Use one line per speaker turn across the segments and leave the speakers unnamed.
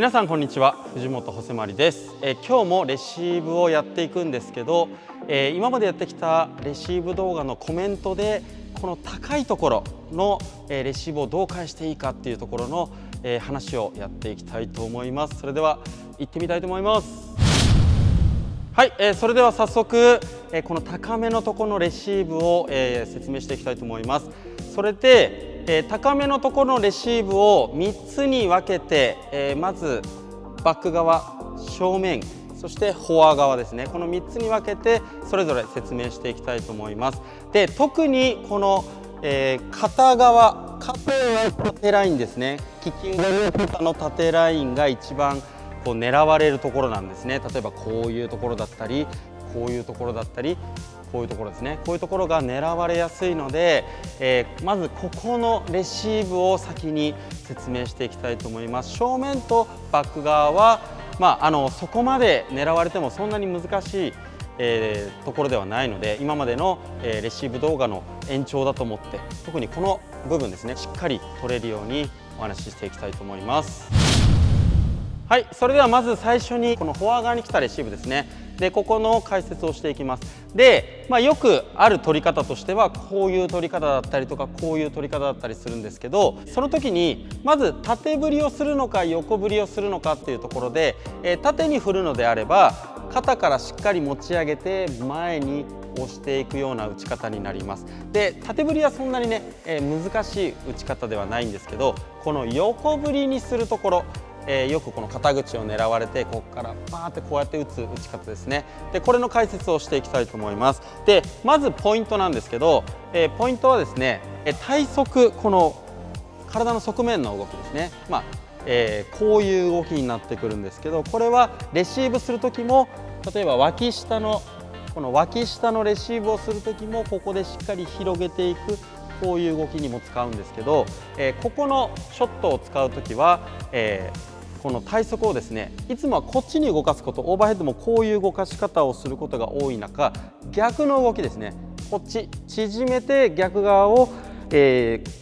皆さんこんにちは、藤本ホセマリです。今日もレシーブをやっていくんですけど、今までやってきたレシーブ動画のコメントでこの高いところのレシーブをどう返していいかっていうところの話をやっていきたいと思います。それでは行ってみたいと思います。はい、それでは早速この高めのところのレシーブを説明していきたいと思います。それで高めのところのレシーブを3つに分けて、まずバック側、正面、そしてフォア側ですね。この3つに分けてそれぞれ説明していきたいと思います。で、特にこの、片側、肩の縦ラインですね。利き腕の肩の縦ラインが一番こう狙われるところなんですね。例えばこういうところだったり、こういうところだったり、こういうところですね。こういうところが狙われやすいので、まずここのレシーブを先に説明していきたいと思います。正面とバック側は、そこまで狙われてもそんなに難しい、ところではないので、今までの、レシーブ動画の延長だと思って、特にこの部分ですね、しっかり取れるようにお話ししていきたいと思います。はい、それではまず最初にこのフォア側に来たレシーブですね。で、ここの解説をしていきます。で、よくある取り方としてはこういう取り方だったりとかこういう取り方だったりするんですけど、その時にまず縦振りをするのか横振りをするのかっていうところで、縦に振るのであれば肩からしっかり持ち上げて前に押していくような打ち方になります。で、縦振りはそんなにね、難しい打ち方ではないんですけど、この横振りにするところ、よくこの肩口を狙われてここからバーってこうやって打つ打ち方ですね。で、これの解説をしていきたいと思います。で、まずポイントなんですけど、ポイントはですね、体側、この体の側面の動きですね。こういう動きになってくるんですけど、これはレシーブする時も、例えば脇下のこの脇下のレシーブをする時もここでしっかり広げていく、こういう動きにも使うんですけど、ここのショットを使う時は、この体側をですね、いつもはこっちに動かすこと、オーバーヘッドもこういう動かし方をすることが多い中、逆の動きですね、こっち縮めて逆側を、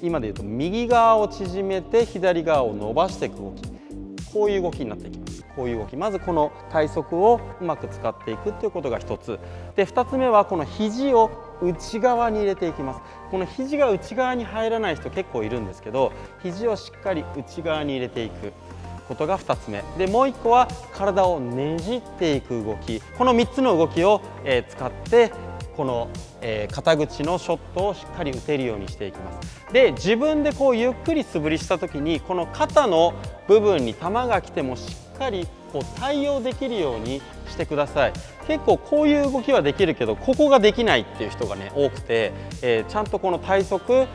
今で言うと右側を縮めて左側を伸ばしていく動き、こういう動きになっていきます。こういう動き、まずこの体側をうまく使っていくということが一つで、2つ目はこの肘を内側に入れていきます。この肘が内側に入らない人結構いるんですけど、肘をしっかり内側に入れていくことが2つ目で、もう1個は体をねじっていく動き、この3つの動きを使ってこの肩口のショットをしっかり打てるようにしていきます。で、自分でこうゆっくり素振りした時にこの肩の部分に球が来てもしっかりこう対応できるようにしてください。結構こういう動きはできるけどここができないっていう人がね多くて、ちゃんとこの体側、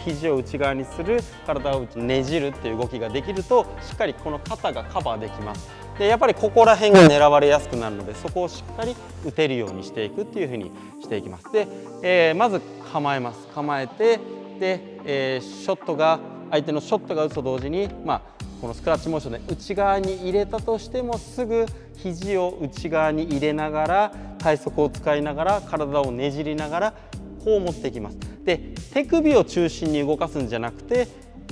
肘を内側にする、体をねじるっていう動きができるとしっかりこの肩がカバーできます。で、やっぱりここら辺が狙われやすくなるので、そこをしっかり打てるようにしていくっていうふうにしていきます。で、まず構えます。構えて、で、ショットが相手のショットが打つと同時に、このスクラッチモーションで内側に入れたとしてもすぐ肘を内側に入れながら体側を使いながら体をねじりながらこう持っていきます。で、手首を中心に動かすんじゃなくて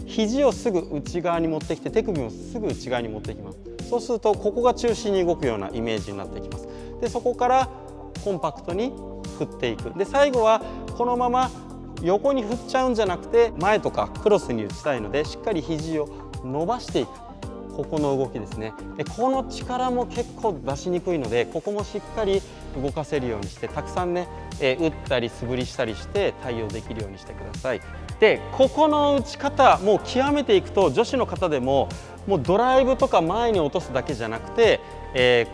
肘をすぐ内側に持ってきて手首もすぐ内側に持っていきます。そうするとここが中心に動くようなイメージになってきます。で、そこからコンパクトに振っていく。で、最後はこのまま横に振っちゃうんじゃなくて前とかクロスに打ちたいのでしっかり肘を伸ばしていく、ここの動きですね。で、この力も結構出しにくいのでここもしっかり動かせるようにしてたくさんね、打ったり素振りしたりして対応できるようにしてください。で、ここの打ち方もう極めていくと女子の方でももうドライブとか前に落とすだけじゃなくて、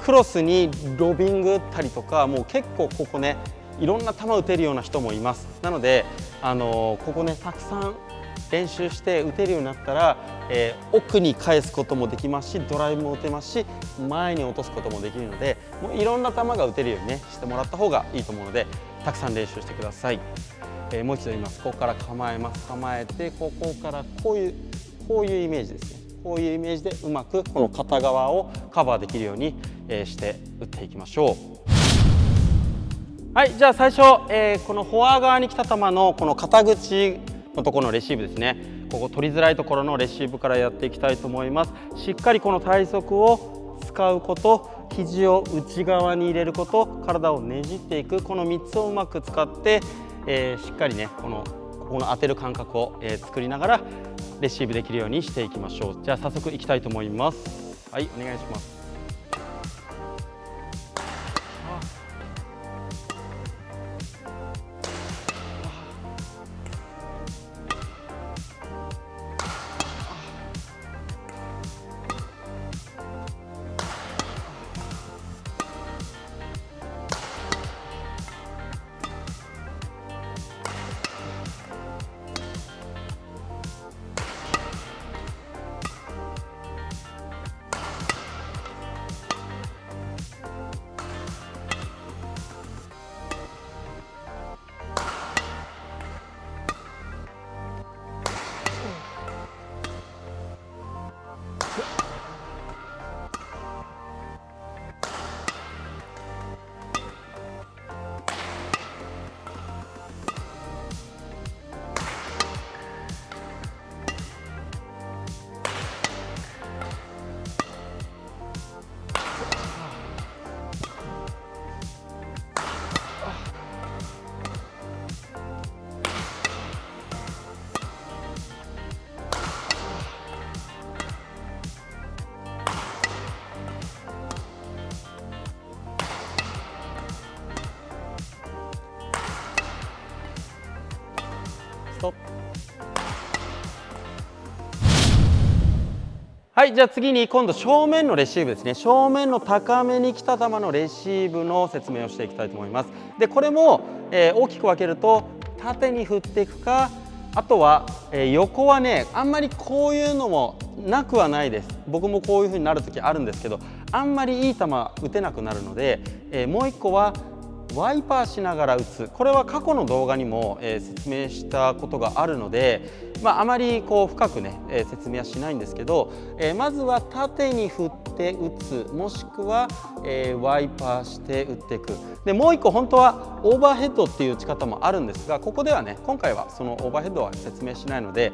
クロスにロビング打ったりとか、もう結構ここねいろんな球打てるような人もいます。なので、ここねたくさん練習して打てるようになったら、奥に返すこともできますしドライブも打てますし前に落とすこともできるので、もういろんな球が打てるようにねしてもらった方がいいと思うのでたくさん練習してください。もう一度言います。ここから構えます。構えてここからこういうイメージですね。こういうイメージでうまくこの片側をカバーできるようにして打っていきましょう。はい、じゃあ最初、このフォア側に来た球のこの肩口のところのレシーブですね。ここ取りづらいところのレシーブからやっていきたいと思います。しっかりこの体側を使うこと、肘を内側に入れること、体をねじっていく、この3つをうまく使って、しっかりねここの当てる感覚を、作りながらレシーブできるようにしていきましょう。じゃあ早速いきたいと思います。はい、お願いします。はい、じゃあ次に今度正面のレシーブですね。正面の高めに来た球のレシーブの説明をしていきたいと思います。でこれも、大きく分けると縦に振っていくか、あとは、横はねあんまりこういうのもなくはないです。僕もこういう風になる時あるんですけど、あんまりいい球打てなくなるので、もう1個はワイパーしながら打つ。これは過去の動画にも、説明したことがあるので、あまりこう深くね、説明はしないんですけど、まずは縦に振って打つ、もしくは、ワイパーして打っていく。でもう1個本当はオーバーヘッドっていう打ち方もあるんですが、ここではね今回はそのオーバーヘッドは説明しないので、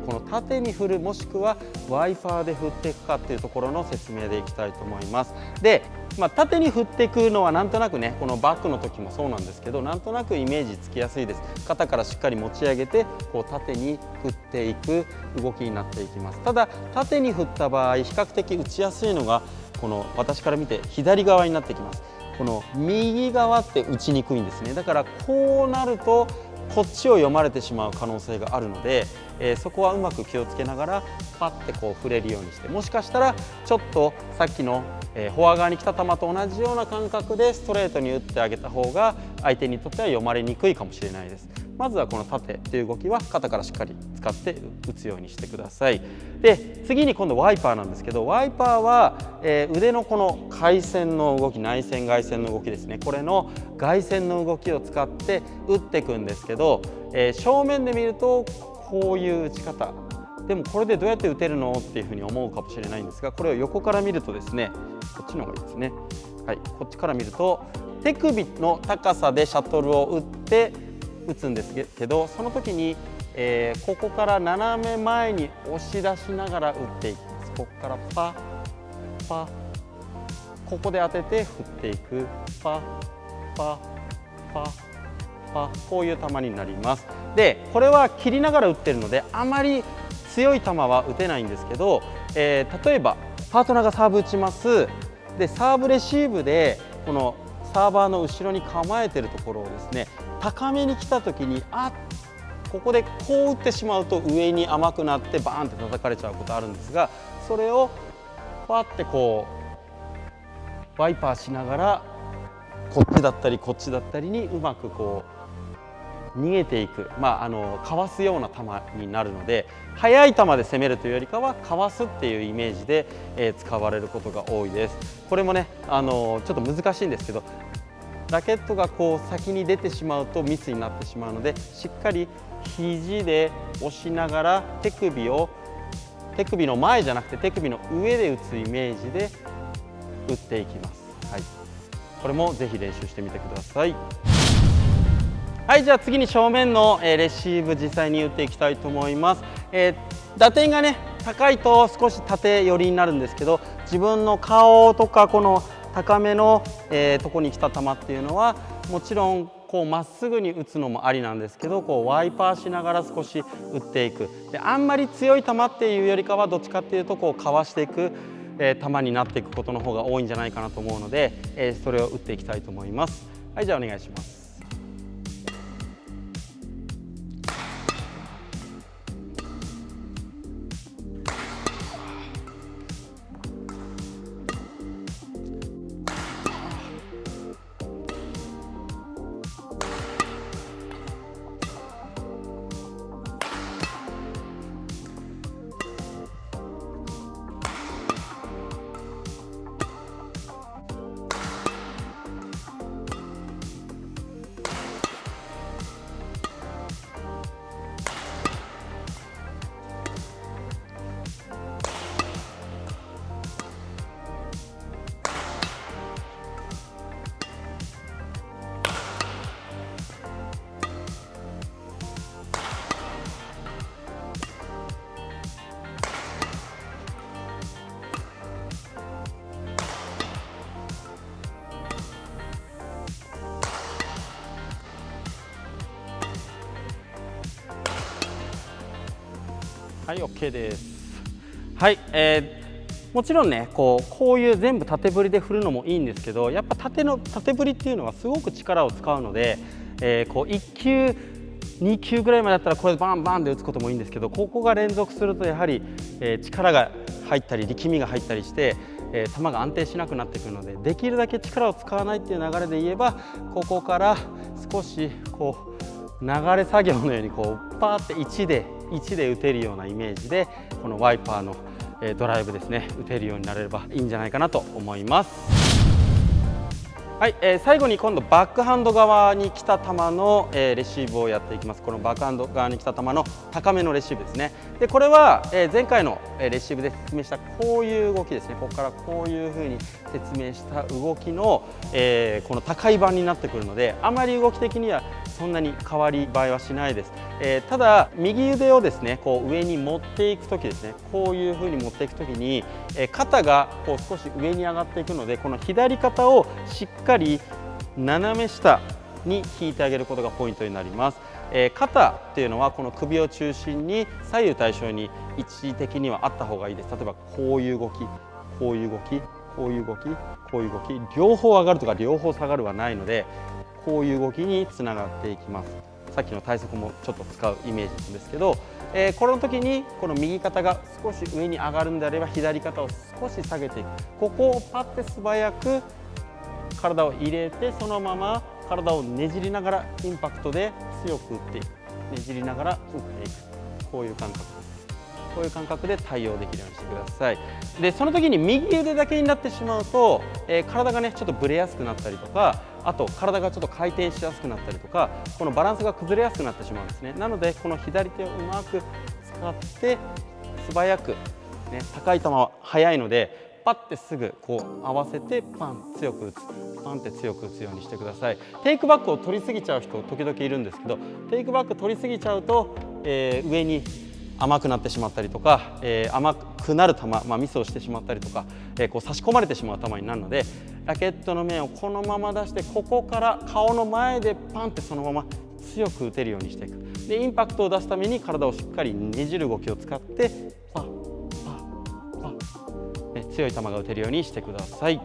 この縦に振るもしくはワイパーで振っていくかっていうところの説明でいきたいと思います。で縦に振っていくのはなんとなくねこのバックの時もそうなんですけど、なんとなくイメージつきやすいです。肩からしっかり持ち上げてこう縦に振っていく動きになっていきます。ただ縦に振った場合比較的打ちやすいのがこの私から見て左側になってきます。この右側って打ちにくいんですね。だからこうなるとこっちを読まれてしまう可能性があるので、そこはうまく気をつけながらパッてこう触れるようにして、もしかしたらちょっとさっきの、フォア側に来た球と同じような感覚でストレートに打ってあげた方が相手にとっては読まれにくいかもしれないです。まずはこの縦という動きは肩からしっかり使って打つようにしてください。で次に今度ワイパーなんですけど、ワイパーは、腕のこの回旋の動き、内旋外旋の動きですね、これの外旋の動きを使って打っていくんですけど、正面で見るとこういう打ち方でもこれでどうやって打てるのっていうふうに思うかもしれないんですが、これを横から見るとですねこっちの方がいいですね。はい、こっちから見ると手首の高さでシャトルを打って打つんですけど、その時に、ここから斜め前に押し出しながら打っていきます。ここからパパ、ここで当てて振っていく、パパパパ、こういう球になります。でこれは切りながら打ってるのであまり強い球は打てないんですけど、例えばパートナーがサーブ打ちます。でサーブレシーブでこのサーバーの後ろに構えてるところをですね高めに来た時にここでこう打ってしまうと上に甘くなってバーンって叩かれちゃうことあるんですが、それをパッてこうワイパーしながらこっちだったりこっちだったりにうまくこう逃げていく、かわすような球になるので、速い球で攻めるというよりかはかわすっていうイメージで、使われることが多いです。これもねちょっと難しいんですけど、ラケットがこう先に出てしまうとミスになってしまうので、しっかり肘で押しながら手首の前じゃなくて手首の上で打つイメージで打っていきます。はい、これもぜひ練習してみてください。はい、じゃあ次に正面のレシーブ実際に打っていきたいと思います。打点がね高いと少し縦寄りになるんですけど、自分の顔とかこの高めの、とこに来た球っていうのはもちろんこうまっすぐに打つのもありなんですけど、こうワイパーしながら少し打っていく。であんまり強い球っていうよりかはどっちかっていうとこうかわしていく、球になっていくことの方が多いんじゃないかなと思うので、それを打っていきたいと思います。はい、じゃあお願いします。はい、OK です。はい、もちろんねこういう全部縦振りで振るのもいいんですけど、やっぱ縦振りっていうのはすごく力を使うので、こう1球2球ぐらいまでだったらこれバンバンで打つこともいいんですけど、ここが連続するとやはり、力が入ったり力みが入ったりして、球が安定しなくなってくるので、できるだけ力を使わないっていう流れで言えば、ここから少しこう流れ作業のようにこうパーって1で打てるようなイメージで、このワイパーのドライブですね打てるようになれればいいんじゃないかなと思います。はい、最後に今度バックハンド側に来た球の、レシーブをやっていきます。このバックハンド側に来た球の高めのレシーブですね。でこれは、前回のレシーブで説明したこういう動きですね。ここからこういうふうに説明した動きの、この高い版になってくるので、あまり動き的にはそんなに変わり映えはしないです。ただ右腕をですねこう上に持っていくときですね、こういうふうに持っていくときに、肩がこう少し上に上がっていくので、この左肩をしっかり斜め下に引いてあげることがポイントになります。肩っていうのはこの首を中心に左右対称に一時的にはあった方がいいです。例えばこういう動き、こういう動き、こういう動き、こういう動き、両方上がるとか両方下がるはないので、こういう動きにつながっていきます。さっきの体側もちょっと使うイメージなんですけど、この時にこの右肩が少し上に上がるんであれば左肩を少し下げていく。ここをパッて素早く体を入れて、そのまま体をねじりながらインパクトで強く打っていく。ねじりながら打っていく。こういう感覚です。こういう感覚で対応できるようにしてください。でその時に右腕だけになってしまうと、体がねちょっとブレやすくなったりとか、あと体がちょっと回転しやすくなったりとか、このバランスが崩れやすくなってしまうんですね。なのでこの左手をうまく使って素早く、ね、高い球は速いのでパッてすぐこう合わせてパン強く打つ、パンって強く打つようにしてください。テイクバックを取りすぎちゃう人時々いるんですけど、テイクバック取りすぎちゃうと、上に甘くなってしまったりとか、甘くなる球、ミスをしてしまったりとか、こう差し込まれてしまう球になるので、ラケットの面をこのまま出して、ここから顔の前でパンってそのまま強く打てるようにしていく。でインパクトを出すために体をしっかりねじる動きを使ってパッパッパッ、強い球が打てるようにしてください。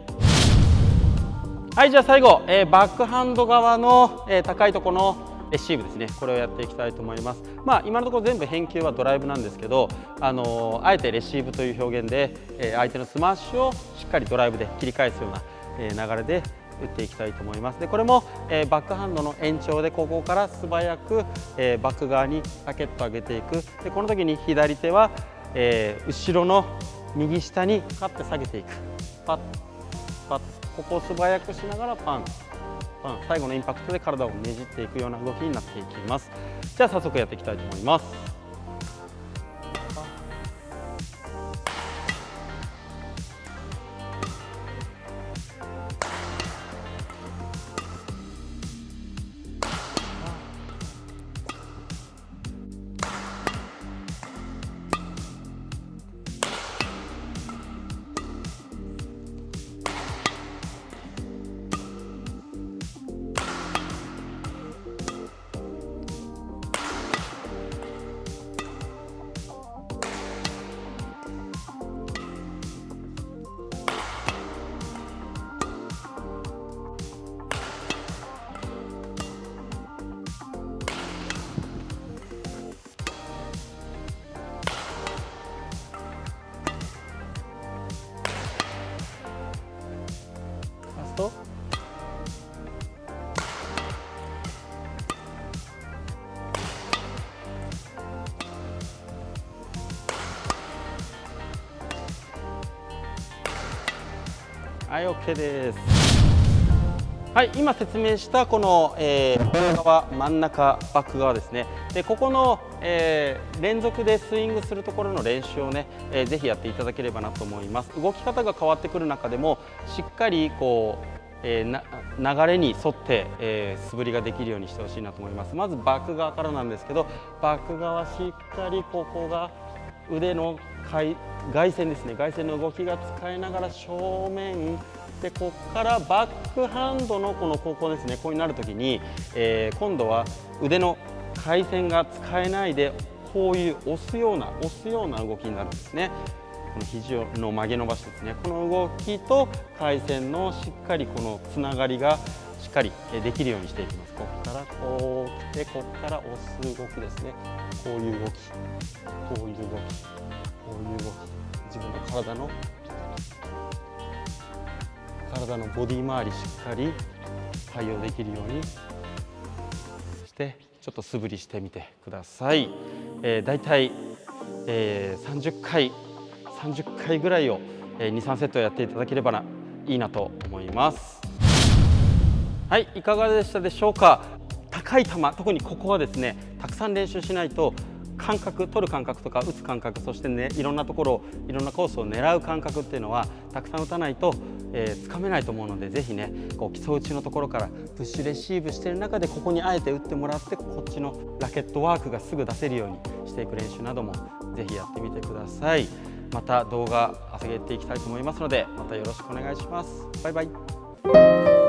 はい、じゃあ最後、バックハンド側の、高いところのレシーブですね、これをやっていきたいと思います。今のところ全部返球はドライブなんですけど、あえてレシーブという表現で、相手のスマッシュをしっかりドライブで切り返すような、流れで打っていきたいと思います。でこれも、バックハンドの延長でここから素早く、バック側にラケットを上げていく。でこの時に左手は、後ろの右下にカッて下げていく。パッパッ、ここを素早くしながらパンパン、最後のインパクトで体をねじっていくような動きになっていきます。じゃあ早速やっていきたいと思います。ますと、はい、OK です。はい、今説明したこの、側、真ん中、バック側ですね。で、ここの、連続でスイングするところの練習をね、ぜひやっていただければなと思います。動き方が変わってくる中でも、しっかりこう、流れに沿って、素振りができるようにしてほしいなと思います。まずバック側からなんですけど、バック側しっかりここが腕の外旋ですね、外旋の動きが使いながら正面で、ここからバックハンドのこの方向ですね、こうになるときに、今度は腕の回旋が使えないで、こういう押すような動きになるんですね。この肘の曲げ伸ばしですね、この動きと回旋のしっかりこのつながりがしっかりできるようにしていきます。ここからこう来て、ここから押す動きですね。こういう動き、こういう動き、こういう動き、自分の体のボディ周りしっかり対応できるようにして、ちょっと素振りしてみてください。だいたい30回ぐらいを2、3セットやっていただければいいなと思います。はい、いかがでしたでしょうか。高い球、特にここはですね、たくさん練習しないと取る感覚とか打つ感覚、そしてね、いろんなところ、いろんなコースを狙う感覚っていうのはたくさん打たないとつかめないと思うので、ぜひね、こう基礎打ちのところからプッシュレシーブしている中で、ここにあえて打ってもらって、こっちのラケットワークがすぐ出せるようにしていく練習などもぜひやってみてください。また動画上げていきたいと思いますので、またよろしくお願いします。バイバイ。